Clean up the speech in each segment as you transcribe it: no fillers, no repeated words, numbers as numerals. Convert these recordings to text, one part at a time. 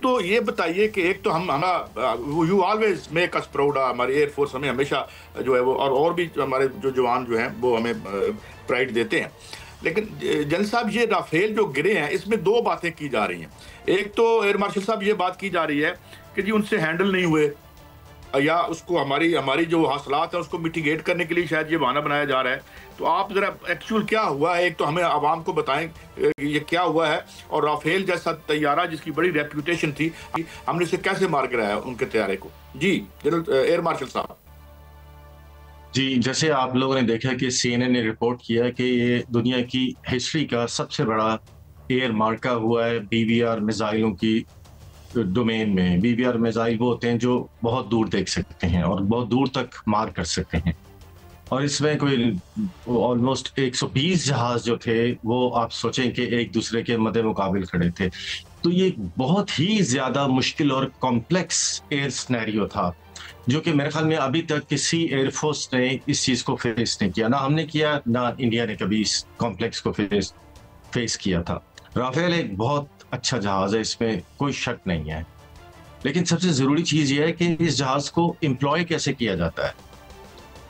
तो ये बताइए कि एक तो हम हमारा you always make us proud, हमारी एयरफोर्स हमें हमेशा जो है वो और भी हमारे जो जवान जो हैं वो हमें प्राइड देते हैं। लेकिन जनरल साहब ये राफेल जो गिरे हैं इसमें दो बातें की जा रही हैं। एक तो एयर मार्शल साहब ये बात की जा रही है कि जी उनसे हैंडल नहीं हुए, या उसको हमारी हमारी जो हासिलात है उसको मिटिगेट करने के लिए शायद ये बहाना बनाया जा रहा है। तो आप जरा एक्चुअल क्या हुआ है, एक तो हमें आवाम को बताएं ये क्या हुआ है, और राफेल जैसा तैयारा जिसकी बड़ी रेप्यूटेशन थी हमने इसे कैसे मार गिराया उनके तैयारे को। जी जनरल एयर मार्शल साहब। जी, जैसे आप लोगों ने देखा कि सीएनएन ने रिपोर्ट किया कि ये दुनिया की हिस्ट्री का सबसे बड़ा एयर मार्का हुआ है बीवीआर मिसाइलों की डोमेन में। बीवीआर मिसाइल वो होते हैं जो बहुत दूर देख सकते हैं और बहुत दूर तक मार कर सकते हैं, और इसमें कोई ऑलमोस्ट 120 जहाज जो थे वो आप सोचें कि एक दूसरे के मद्दे मुकाबिल खड़े थे। तो ये बहुत ही ज्यादा मुश्किल और कॉम्प्लेक्स एयर स्नैरियो था, जो कि मेरे ख्याल में अभी तक किसी एयरफोर्स ने इस चीज को फेस नहीं किया। ना हमने किया, ना इंडिया ने कभी इस कॉम्प्लेक्स को फेस किया था। राफेल एक बहुत अच्छा जहाज है, इसमें कोई शक नहीं है। लेकिन सबसे जरूरी चीज ये है कि इस जहाज को एम्प्लॉय कैसे किया जाता है।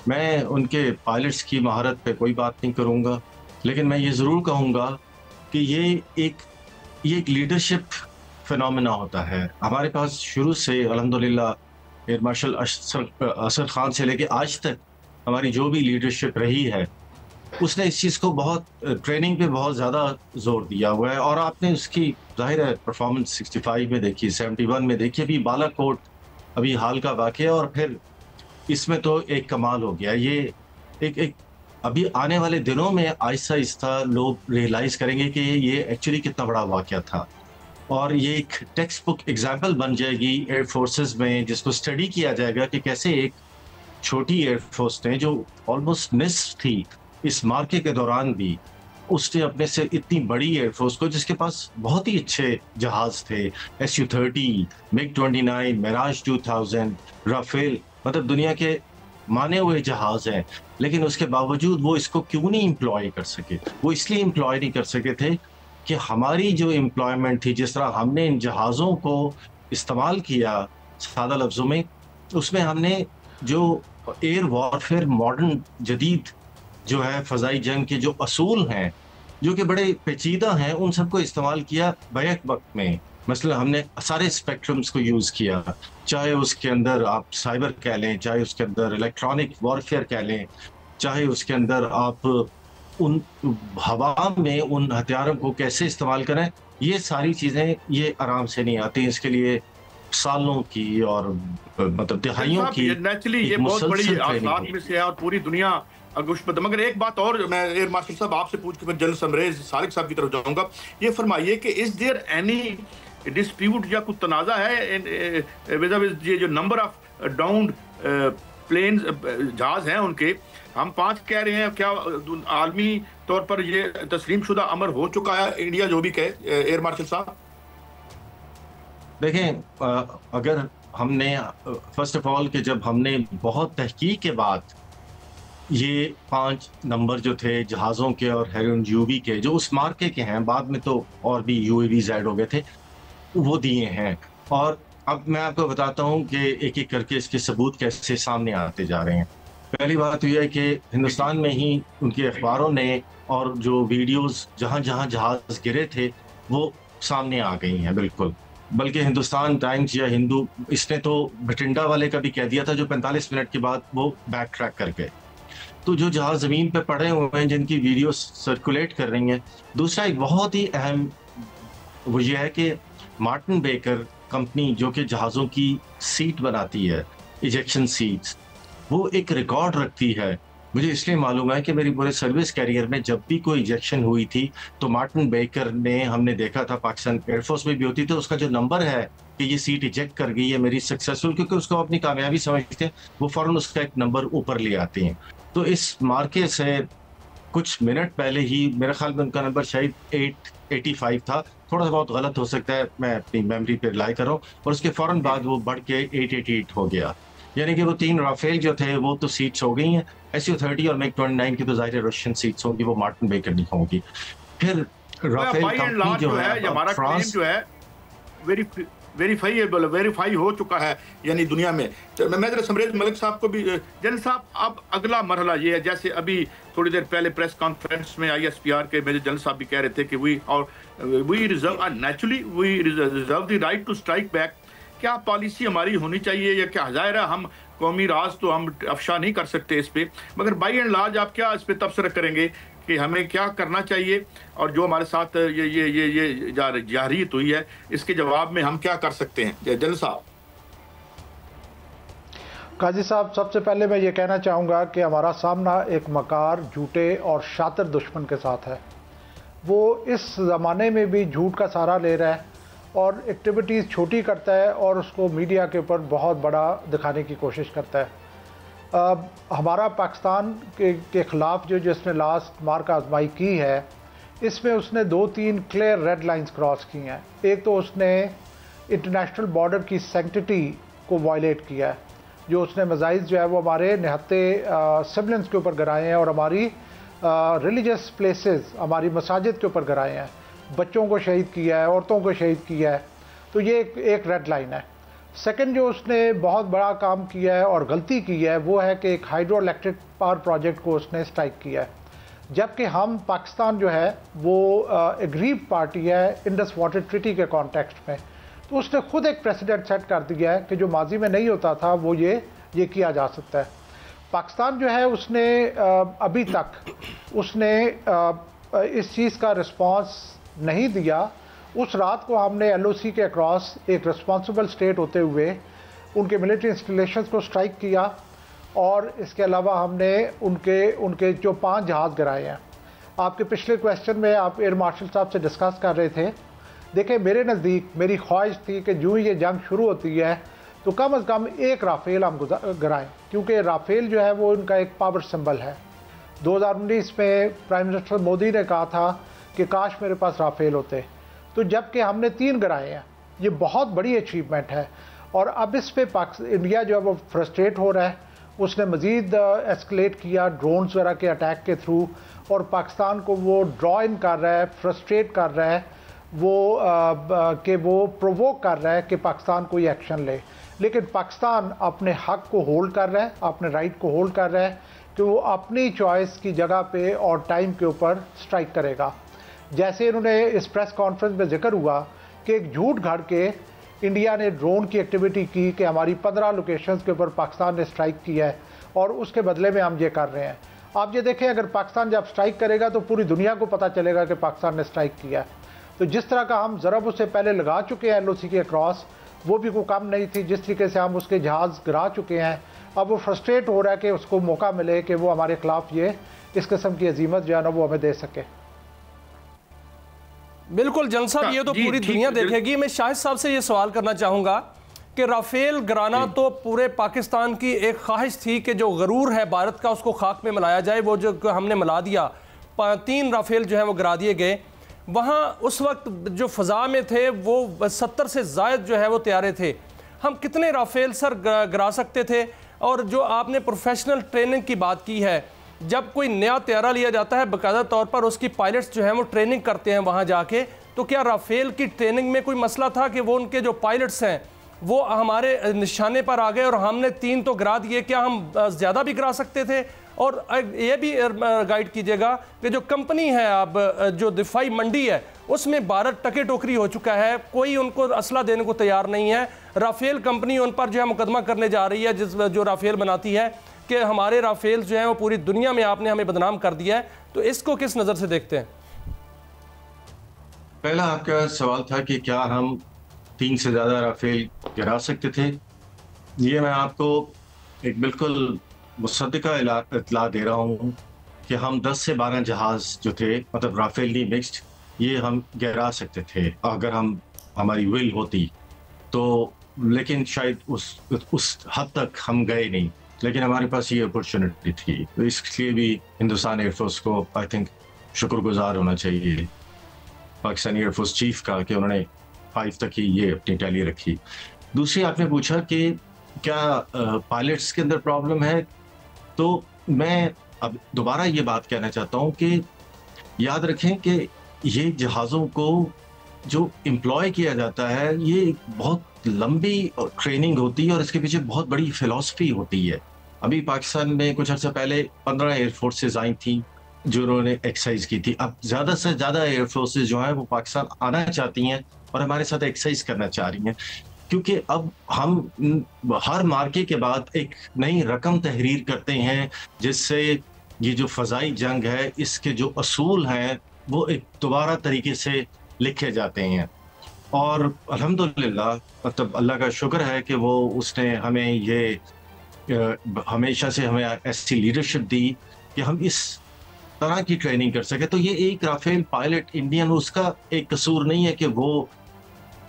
मैं उनके पायलट्स की महारत पे कोई बात नहीं करूंगा, लेकिन मैं ये जरूर कहूंगा कि ये एक लीडरशिप फिनोमेना होता है। हमारे पास शुरू से अल्हम्दुलिल्लाह एयर मार्शल असर खान से लेके आज तक हमारी जो भी लीडरशिप रही है, उसने इस चीज़ को बहुत ट्रेनिंग पे बहुत ज़्यादा जोर दिया हुआ है। और आपने उसकी जाहिर है परफॉर्मेंस 65 में देखी, 71 में देखी, अभी बालाकोट अभी हाल का वाकया, और फिर इसमें तो एक कमाल हो गया। ये एक एक अभी आने वाले दिनों में आहिस्ता आहिस्ता लोग रियलाइज करेंगे कि ये एक्चुअली कितना बड़ा वाकया था, और ये एक टेक्स्ट बुक एग्जाम्पल बन जाएगी एयर फोर्सेस में, जिसको स्टडी किया जाएगा कि कैसे एक छोटी एयरफोर्स ने जो ऑलमोस्ट निस्फ थी इस मार्के के दौरान भी, उसने अपने से इतनी बड़ी एयरफोर्स को, जिसके पास बहुत ही अच्छे जहाज थे, SU-30, MiG-29, मिराज 2000, राफेल, मतलब दुनिया के माने हुए जहाज हैं, लेकिन उसके बावजूद वो इसको क्यों नहीं एम्प्लॉय कर सके। वो इसलिए एम्प्लॉय नहीं कर सके थे कि हमारी जो एम्प्लॉयमेंट थी, जिस तरह हमने इन जहाज़ों को इस्तेमाल किया, सादा लफ्ज़ों में, उसमें हमने जो एयर वॉरफेयर मॉडर्न जदीद जो है फ़ज़ाई जंग के जो असूल हैं, जो कि बड़े पेचीदा हैं, उन सबको इस्तेमाल किया बैक वक्त में। मसलन हमने सारे स्पेक्ट्रम्स को यूज़ किया, चाहे उसके अंदर आप साइबर कह लें, चाहे उसके अंदर इलेक्ट्रॉनिक वॉरफेयर कह लें, चाहे उसके अंदर आप उन हवा में उन हथियारों को कैसे इस्तेमाल करें। ये सारी चीज़ें ये आराम से नहीं आती, इसके लिए सालों की और मतलब दिहाइयों की नेचुरली ये एक बहुत बड़ी मुसलसल ट्रेनिंग आसात हुई। में से है और पूरी दुनिया अगुश्त। मगर एक बात और मैं एयर मार्शल साहब आपसे पूछ के फिर जनरल समरेज सारिक साहब की तरफ जाऊंगा। ये फरमाइए कि इज देयर एनी डिस्प्यूट या कुछ तनाजा है विद ये जो नंबर ऑफ डाउन्ड प्लेन्स जहाज हैं उनके, हम 5 कह रहे हैं, क्या आलमी तौर पर ये तस्लीम शुदा अमर हो चुका है, इंडिया जो भी कहे एयर मार्शल साहब? देखें, अगर हमने फर्स्ट ऑफ ऑल कि जब हमने बहुत तहकीक के बाद ये 5 नंबर जो थे जहाज़ों के और हेरोन यूवी के जो उस मार्के के हैं, बाद में तो और भी यूएवीज ऐड हो गए थे, वो दिए हैं। और अब मैं आपको बताता हूँ कि एक एक करके इसके सबूत कैसे सामने आते जा रहे हैं। पहली बात तो यह है कि हिंदुस्तान में ही उनके अखबारों ने और जो वीडियोस जहाँ जहाँ जहाज गिरे थे वो सामने आ गई हैं बिल्कुल। बल्कि हिंदुस्तान टाइम्स या हिंदू, इसने तो भटिंडा वाले का भी कह दिया था, जो 45 मिनट के बाद वो बैक ट्रैक कर गए। तो जो जहाज ज़मीन पे पड़े हुए हैं, जिनकी वीडियो सर्कुलेट कर रही हैं। दूसरा एक बहुत ही अहम वो ये है कि मार्टिन बेकर कंपनी, जो कि जहाज़ों की सीट बनाती है, इजेक्शन सीट्स, वो एक रिकॉर्ड रखती है। मुझे इसलिए मालूम है कि मेरी पूरे सर्विस कैरियर में जब भी कोई इजेक्शन हुई थी तो मार्टिन बेकर ने, हमने देखा था पाकिस्तान एयरफोर्स में भी होती, तो उसका जो नंबर है कि ये सीट इजेक्ट कर गई है मेरी सक्सेसफुल, क्योंकि उसको अपनी कामयाबी समझते हैं, वो फौरन उसका एक नंबर ऊपर ले आती हैं। तो इस मार्के से कुछ मिनट पहले ही मेरे ख्याल में उनका नंबर शायद 885 था, थोड़ा सा बहुत गलत हो सकता है, मैं अपनी मेमोरी पे रिलाई कर रहा हूँ, और उसके फौरन बाद वो बढ़ के 888 हो गया। यानी कि वो 3 राफेल जो थे वो तो सीट्स हो गई हैं, SU-30 और MiG-29 की तो जाहिर रशियन सीट्स होंगी, वो मार्टिन बेकर नहीं होंगी। फिर Rafale by and company large जो जो है है हमारा क्लेम फ्रांस, जो है वेरी वेरीफाई हो चुका है यानी दुनिया में। तो मैं जरा समरेज मलिक साहब को भी, जनरल साहब अब अगला मरहला ये है, जैसे अभी थोड़ी देर पहले प्रेस कॉन्फ्रेंस में ISPR के मेजर जनरल साहब भी कह रहे थे कि we reserve the right to strike back. क्या पॉलिसी हमारी होनी चाहिए, या क्या ज़ाहिर है हम कौमी राज तो हम अफशा नहीं कर सकते इस पे, मगर बाई एंड लार्ज आप क्या इस पे तबसरा करेंगे कि हमें क्या करना चाहिए, और जो हमारे साथ ये जाहिरियत हुई है इसके जवाब में हम क्या कर सकते हैं? जनरल साहब। काजी साहब, सबसे पहले मैं ये कहना चाहूँगा कि हमारा सामना एक मकार, झूठे और शातिर दुश्मन के साथ है। वो इस ज़माने में भी झूठ का सहारा ले रहा है और एक्टिविटीज़ छोटी करता है और उसको मीडिया के ऊपर बहुत बड़ा दिखाने की कोशिश करता है। हमारा पाकिस्तान के ख़िलाफ़ जिसने लास्ट मार का आजमाई की है, इसमें उसने 2-3 क्लियर रेड लाइंस क्रॉस की हैं। एक तो उसने इंटरनेशनल बॉर्डर की सैंक्टिटी को वायलेट किया है, जो उसने मिसाइल जो है वो हमारे निहत्ते सिविलियंस के ऊपर गिराए हैं और हमारी रिलीजियस प्लेसेस, हमारी मसाजिद के ऊपर गिराए हैं, बच्चों को शहीद किया है, औरतों को शहीद किया है। तो ये एक रेड लाइन है। सेकंड जो उसने बहुत बड़ा काम किया है और गलती की है वो है कि एक हाइड्रो इलेक्ट्रिक पावर प्रोजेक्ट को उसने स्ट्राइक किया है, जबकि हम पाकिस्तान जो है वो एग्रीव पार्टी है इंडस वाटर ट्रीटी के कॉन्टेक्स्ट में। तो उसने खुद एक प्रेसिडेंट सेट कर दिया है कि जो माजी में नहीं होता था वो ये किया जा सकता है। पाकिस्तान जो है उसने अभी तक उसने इस चीज़ का रिस्पांस नहीं दिया। उस रात को हमने LOC के अक्रॉस एक रिस्पांसिबल स्टेट होते हुए उनके मिलिट्री इंस्टॉलेशंस को स्ट्राइक किया, और इसके अलावा हमने उनके जो 5 जहाज़ गिराए हैं। आपके पिछले क्वेश्चन में आप एयर मार्शल साहब से डिस्कस कर रहे थे। देखिए, मेरे नज़दीक मेरी ख्वाहिश थी कि जो ये जंग शुरू होती है तो कम से कम एक राफेल हम गिराएं, क्योंकि राफेल जो है वो उनका एक पावर सिंबल है। 2019 में प्राइम मिनिस्टर मोदी ने कहा था कि काश मेरे पास राफेल होते, तो जबकि हमने 3 गिराए हैं। ये बहुत बड़ी अचीवमेंट है। और अब इस पे इंडिया जो है वो फ्रस्ट्रेट हो रहा है। उसने मज़ीद एस्केलेट किया ड्रोन्स वगैरह के अटैक के थ्रू, और पाकिस्तान को वो ड्रॉ इन कर रहा है, फ्रस्ट्रेट कर रहा है, वो प्रोवोक कर रहा है कि पाकिस्तान कोई एक्शन ले। लेकिन पाकिस्तान अपने हक को होल्ड कर रहा है, अपने राइट को होल्ड कर रहा है कि वो अपनी चॉइस की जगह पे और टाइम के ऊपर स्ट्राइक करेगा। जैसे इन्होंने इस प्रेस कॉन्फ्रेंस में जिक्र हुआ कि एक झूठ घड़ के इंडिया ने ड्रोन की एक्टिविटी की कि हमारी 15 लोकेशंस के ऊपर पाकिस्तान ने स्ट्राइक किया है और उसके बदले में हम ये कर रहे हैं। आप ये देखें, अगर पाकिस्तान जब स्ट्राइक करेगा तो पूरी दुनिया को पता चलेगा कि पाकिस्तान ने स्ट्राइक किया है। तो जिस तरह का हम ज़रब उससे पहले लगा चुके हैं LOC के क्रॉस, वो भी कोई कम नहीं थी। जिस तरीके से हम उसके जहाज़ गिरा चुके हैं, अब वो फ्रस्ट्रेट हो रहा है कि उसको मौका मिले कि वो हमारे खिलाफ ये इस किस्म की अजीमत जो है ना वो हमें दे सके। बिल्कुल जनरल साहब, ये तो पूरी दुनिया देखेगी। मैं शाहिद साहब से ये सवाल करना चाहूँगा कि राफेल गिराना तो पूरे पाकिस्तान की एक ख्वाहिश थी कि जो गरूर है भारत का उसको खाक में मिलाया जाए। वो जो हमने मिला दिया, 3 राफेल जो है वो गिरा दिए गए। वहाँ उस वक्त जो फ़ज़ा में थे वो 70 से ज़ायद जो है वो तैयारे थे। हम कितने राफेल सर गिरा सकते थे? और जो आपने प्रोफेशनल ट्रेनिंग की बात की है, जब कोई नया तैयारा लिया जाता है बाकायदा तौर पर उसकी पायलट्स जो हैं वो ट्रेनिंग करते हैं वहाँ जाके, तो क्या राफेल की ट्रेनिंग में कोई मसला था कि वो उनके जो पायलट्स हैं वो हमारे निशाने पर आ गए और हमने 3 तो गिरा दिए? क्या हम ज़्यादा भी गिरा सकते थे? और ये भी गाइड कीजिएगा कि जो कंपनी है अब जो दिफाई मंडी है उसमें भारत टके टोकरी हो चुका है, कोई उनको असला देने को तैयार नहीं है। राफेल कंपनी उन पर जो है मुकदमा करने जा रही है, जो राफेल बनाती है, कि हमारे राफेल जो हैं वो पूरी दुनिया में आपने हमें बदनाम कर दिया है। तो इसको किस नज़र से देखते हैं? पहला आपका सवाल था कि क्या हम 3 से ज़्यादा राफेल गिरा सकते थे। ये मैं आपको एक बिल्कुल मुसद्दिका इतला दे रहा हूँ कि हम 10 से 12 जहाज़ जो थे, मतलब राफेल नहीं मिक्स्ड, ये हम गिरा सकते थे अगर हमारी विल होती तो। लेकिन शायद उस हद तक हम गए नहीं, लेकिन हमारे पास ये अपॉर्चुनिटी थी। तो इसलिए भी हिंदुस्तान एयरफोर्स को आई थिंक शुक्रगुजार होना चाहिए पाकिस्तानी एयरफोर्स चीफ का कि उन्होंने 5 तक ही ये अपनी टैली रखी। दूसरी आपने पूछा कि क्या पायलट्स के अंदर प्रॉब्लम है, तो मैं अब दोबारा ये बात कहना चाहता हूँ कि याद रखें कि ये जहाज़ों को जो एम्प्लॉय किया जाता है ये बहुत लंबी ट्रेनिंग होती है और इसके पीछे बहुत बड़ी फिलॉसफी होती है। अभी पाकिस्तान में कुछ अर्सा पहले 15 एयरफोर्सेज आई थी जिन्होंने एक्सरसाइज की थी। अब ज्यादा से ज्यादा एयरफोर्सेज जो है वो पाकिस्तान आना चाहती हैं और हमारे साथ एक्सरसाइज करना चाह रही हैं, क्योंकि अब हम हर मार्के के बाद एक नई रकम तहरीर करते हैं जिससे ये जो फजाई जंग है इसके जो असूल हैं वो एक दोबारा तरीके से लिखे जाते हैं। और अल्हम्दुलिल्लाह मतलब अल्लाह का शुक्र है कि वो उसने हमें ये हमेशा से हमें ऐसी लीडरशिप दी कि हम इस तरह की ट्रेनिंग कर सके। तो ये एक राफेल पायलट इंडियन, उसका एक कसूर नहीं है कि वो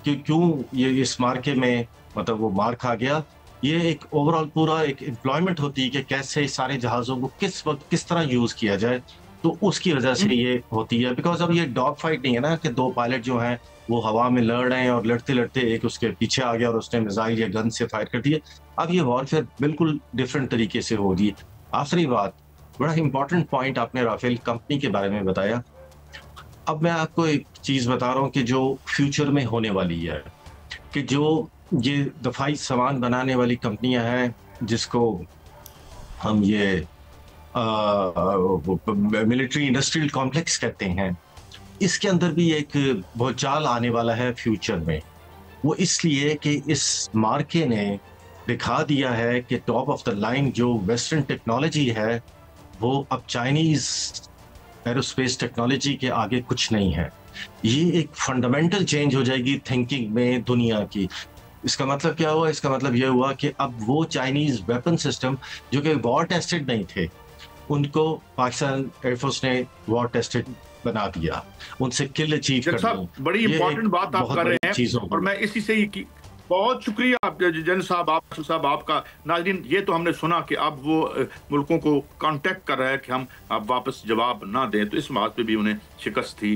क्यों ये इस मार्के में मतलब वो मार खा गया। ये एक ओवरऑल पूरा एक एम्प्लॉयमेंट होती है कि कैसे सारे जहाज़ों को किस वक्त किस तरह यूज़ किया जाए, तो उसकी वजह से ये होती है। बिकॉज अब ये डॉग फाइट नहीं है ना कि दो पायलट जो हैं वो हवा में लड़ रहे हैं और लड़ते लड़ते एक उसके पीछे आ गया और उसने मिसाइल या गन से फायर कर दिया। अब ये वॉरफेयर बिल्कुल डिफरेंट तरीके से हो रही है। आखिरी बात, बड़ा इंपॉर्टेंट पॉइंट आपने राफेल कंपनी के बारे में बताया। अब मैं आपको एक चीज बता रहा हूँ कि जो फ्यूचर में होने वाली है, कि जो ये दफाई सामान बनाने वाली कंपनियां हैं जिसको हम ये मिलिट्री इंडस्ट्रियल कॉम्प्लेक्स कहते हैं, इसके अंदर भी एक भूचाल आने वाला है फ्यूचर में। वो इसलिए कि इस मार्के ने दिखा दिया है कि टॉप ऑफ द लाइन जो वेस्टर्न टेक्नोलॉजी है वो अब चाइनीज एरोस्पेस टेक्नोलॉजी के आगे कुछ नहीं है। ये एक फंडामेंटल चेंज हो जाएगी थिंकिंग में दुनिया की। इसका मतलब क्या हुआ? इसका मतलब ये हुआ कि अब वो चाइनीज वेपन सिस्टम जो कि वॉर टेस्टेड नहीं थे, उनको पाकिस्तान एयरफोर्स ने वॉर टेस्टेड बना दिया, उनसे किल अचीव कर ली। बड़ी इंपॉर्टेंट बात आप कर रहे हैं और मैं इसी से ही बहुत शुक्रिया जन साहब आपका। नाज़रीन, ये तो हमने सुना कि अब वो मुल्कों को कांटेक्ट कर रहा है कि हम अब वापस जवाब ना दें, तो इस बात पे भी उन्हें शिकस्त थी।